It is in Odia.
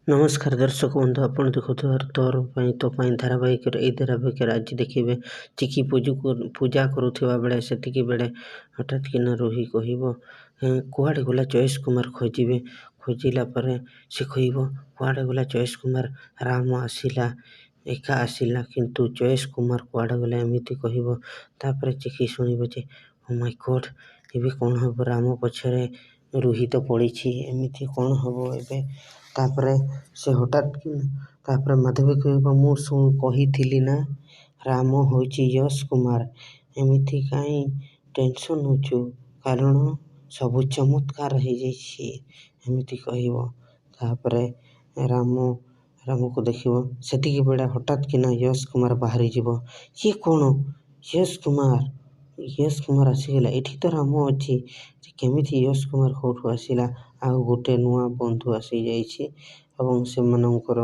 ନମସ୍କାର ଦର୍ଶକ ବନ୍ଧୁ, ଆପଣ ଦେଖୁଥିବା ତୋର ପାଇଁ ତୋ ପାଇଁ ଧାରାବାହିକରେ ଏହି ଧାରାବାହିକରେ ଆଜି ଦେଖିବେ ଚିକି ପୂଜା କରୁଥିବା ବେଳେ ସେତିକି ବେଳେ ହଠାତ୍ କିନା ରୋହି କହିବ କୁଆଡ଼େ ଗଲା ଚଏସ୍ କୁମାର ଖୋଜିଲା ପରେ ସେ କହିବ କୁଆଡ଼େ ଗଲା ଚଏସ୍ କୁମାର, ରାମ ଆସିଲା ଏକା ଆସିଲା କିନ୍ତୁ ଚଏସ୍ କୁମାର କୁଆଡ଼େ ଗଲା ଏମିତି କହିବ। ତାପରେ ଚିକି ଶୁଣିବ ଯେ ଓ ମାଇ ଗଡ୍, ଏବେ କ'ଣ ହେବ, ରାମ ପଛରେ ରୋହି ତ ପଡ଼ିଛି, ଏମିତି କ'ଣ ହେବ ଏବେ। ତାପରେ ସେ ହଠାତ୍ ତାପରେ ମାଧବୀ କହିବ ମୁଁ କହିଥିଲି ନା ରାମ ହେଉଛି ଯଶ କୁମାର, ଏମିତି କାହିଁ ଟେନସନ୍ ହେଉଛୁ, କାରଣ ସବୁ ଚମତ୍କାର ହେଇଯାଇଛି ଏମିତି କହିବ। ତାପରେ ରାମକୁ ଦେଖିବ, ସେତିକି ବେଳେ ହଠାତ୍ କିନା ଯଶ କୁମାର ବାହାରିଯିବ। ଇଏ କ'ଣ, ଯଶ କୁମାର ଆସିଗଲା, ଏଠି ତ ରାମ ଅଛି, କେମିତି ଯଶ କୁମାର କେଉଁଠୁ ଆସିଲା। ଆଉ ଗୋଟେ ନୂଆ ବନ୍ଧୁ ଆସିଯାଇଛି ଏବଂ ସେମାନଙ୍କର